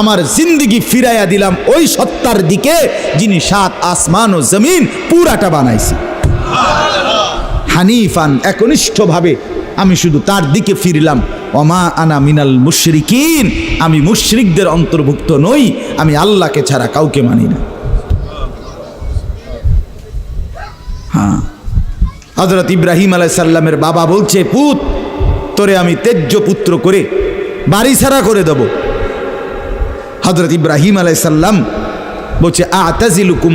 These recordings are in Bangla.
আমার জিন্দেগি ফিরাইয়া দিলাম ওই সত্তার দিকে যিনি 7 আসমান ও জমিন পুরাটা বানাইছে। হানিফান, একনিষ্ঠভাবে আমি শুধু তার দিকে ফিরলাম। ওমা আনা মিনাল মুশরিকিন, আমি মুশরিকদের অন্তর্ভুক্ত নই, আমি আল্লাহকে ছাড়া কাউকে মানি না। হ্যাঁ, হযরত ইব্রাহিম আলাইহিস সালামের বাবা বলছে, পুত তোরে আমি তেজ্য পুত্র করে বাড়ি ছাড়া করে দেব। হযরত ইব্রাহিম আলাইহিস সালাম বলছে, আতাজিলুকুম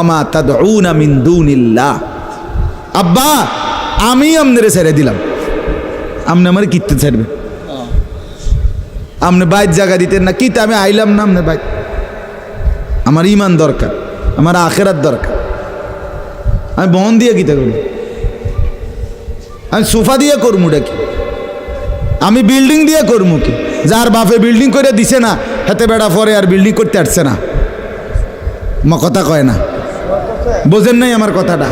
ওমা তাদউনা মিন দুনিল্লাহ। আব্বা আমি আমনেরে ছেড়ে দিলাম, আপনি আমার কিতে ছাড়বে? আপনি বাইর জায়গা দিতেন না, কিতে আমি আইলাম না আপনার বাইর। আমার ইমান দরকার, আমার আখেরাত দরকার। আমি বহন দিয়ে কিতে করব? আমি সোফা দিয়ে করবো কি? আমি বিল্ডিং দিয়ে করবো কি? যার বাপে বিল্ডিং করে দিছে না, হাতে বেড়া পরে আর বিল্ডিং করতে আসছে না। কথা কয় না, বোঝেন নাই আমার কথাটা?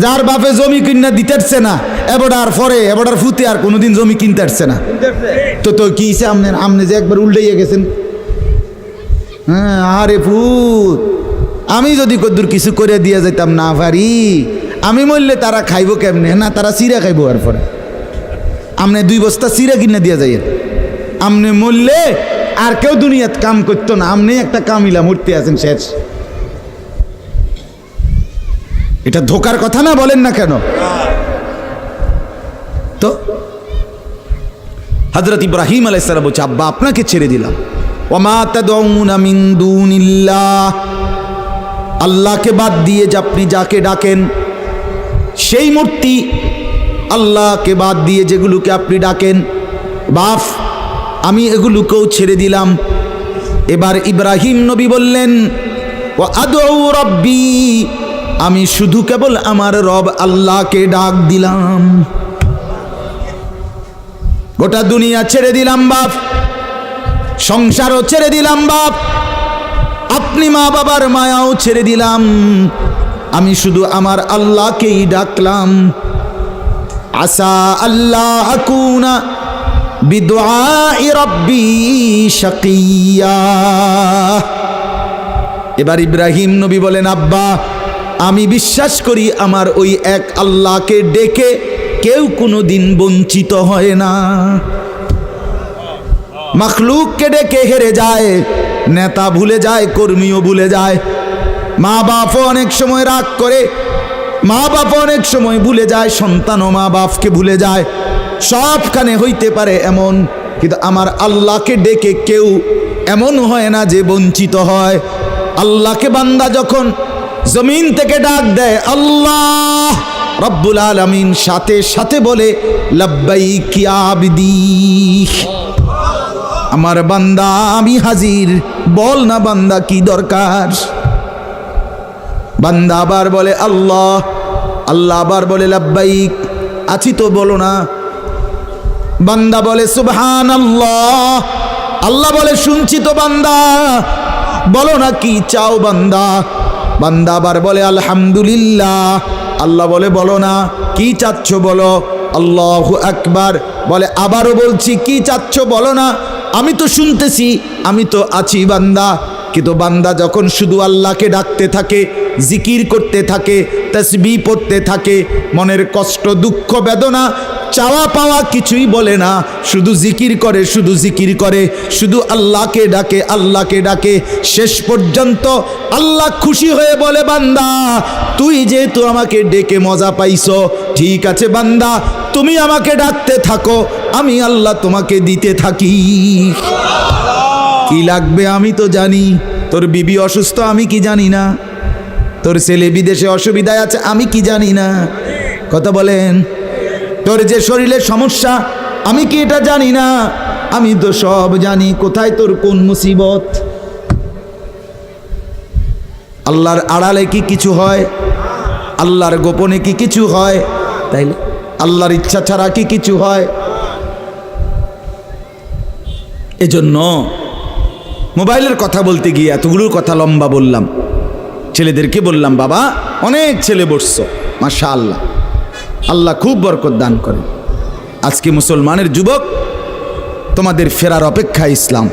যার বাপে জমি কিনা দিতে আসছে না, এবারে পরে এবারে ফুতে আর কোনোদিন জমি কিনতে আসছে না, তো কি আপনি যে একবার উল্টাইয়া গেছেন। হ্যাঁ, আরে ফুত, আমি যদি কদ্দুর কিছু করে দিয়ে যাইতাম না পারি, আমি মরলে তারা খাইব কেমনে? না, তারা চিরা খাইব। আর পরে আপনি 2 বস্তা চিরা কিনে দিয়ে যাইয়েন, আপনি মরলে আর কেউ দুনিয়াত কাম করতো না, আপনি একটা কামিলা মূর্তি আছেন, শেষ। এটা ধোকার কথা না, বলেন না কেন? তো হযরত ইব্রাহিম আলাইহিস সালাম বলছে, আব্বা আপনাকে ছেড়ে দিলাম। ওমা তাদউনা মিন দুনিল্লাহ, আল্লাহকে বাদ দিয়ে যে আপনি যাকে ডাকেন সেই মূর্তি, আল্লাহকে বাদ দিয়ে যেগুলোকে আপনি ডাকেন, বাপ আমি এগুলোকেও ছেড়ে দিলাম। এবার ইব্রাহিম নবী বললেন, ওয়া আদউ রাব্বি, আমি শুধু কেবল আমার রব আল্লাহকে ডাক দিলাম। গোটা দুনিয়া ছেড়ে দিলাম বাপ, সংসারও ছেড়ে দিলাম বাপ, আপনি মা বাবার মায়াও ছেড়ে দিলাম, আমি শুধু আমার আল্লাহকেই ডাকলাম। আসা আল্লাহ আকুনা বিদুআই রাব্বি শাকিয়া। এবার ইব্রাহিম নবী বলেন, আব্বা আমি বিশ্বাস করি আমার ওই এক আল্লাহকে ডেকে কেউ কোনোদিন বঞ্চিত হয় না। মাখলুককে ডেকে হেরে যায়, নেতা ভুলে যায়, কর্মীও ভুলে যায়, মা বাপও অনেক সময় রাগ করে, মা বাপ অনেক সময় ভুলে যায়, সন্তানও মা বাপকে ভুলে যায়, সবখানে হইতে পারে এমন, কিন্তু আমার আল্লাহকে ডেকে কেউ এমন হয় না যে বঞ্চিত হয়। আল্লাহকে বান্দা যখন জমিন থেকে ডাক দেয় আল্লাহ রব্বুল আলামিন সাথে সাথে বলে লাব্বাইক ইয়া আবদি, আমার বান্দা আমি হাজির, বল না বান্দা কি দরকার। বান্দা আবার বলে আল্লাহ, আল্লাহ আবার বলে লাব্বাইক, আছি তো বলো না। বান্দা বলে সুবহানাল্লাহ, আল্লাহ বলে শুনছি তো বান্দা, বলো না কি চাও বান্দা। বান্দা আবার বলে আলহামদুলিল্লাহ, আল্লাহ বলে বলো না কি চাচ্ছ বলো। আল্লাহু আকবার বলে আবারও বলছি কি চাচ্ছ বলো না, আমি তো শুনতেছি, আমি তো আছি বান্দা। কিন্তু বান্দা যখন শুধু আল্লাহকে ডাকতে থাকে, জিকির করতে থাকে, তাসবিহ পড়তে থাকে, মনের কষ্ট দুঃখ বেদনা চাওয়া পাওয়া কিছুই বলে না, শুধু জিকির করে, শুধু জিকির করে, শুধু আল্লাহকে ডাকে, আল্লাহকে ডাকে, শেষ পর্যন্ত আল্লাহ খুশি হয়ে বলে বান্দা তুই যেহেতু আমাকে ডেকে মজা পাইছো, ঠিক আছে বান্দা তুমি আমাকে ডাকতে থাকো, আমি আল্লাহ তোমাকে দিতে থাকি। কি লাগবে আমি তো জানি, তোর বিবি অসুস্থ আমি কি জানি না, তোর ছেলে বিদেশে অসুবিধায় আছে আমি কি জানি না, কথা বলেন, তোর যে শরীরের সমস্যা আমি কি এটা জানি না, আমি তো সব জানি, কোথায় তোর কোন মুসিবত। আল্লাহর আড়ালে কি কিছু হয়, আল্লাহর গোপনে কি কিছু হয়, তাইলে আল্লাহর ইচ্ছা ছাড়া কি কিছু হয়। এজন্য মোবাইলের কথা বলতে গিয়ে এতগুলোর কথা লম্বা বললাম। ছেলেদেরকে বললাম বাবা অনেক ছেলে বসছো, মাশাআল্লাহ, আল্লাহ খুব বরকত দান করে। আজকে মুসলমানের যুবক তোমাদের ফেরার অপেক্ষা ইসলাম।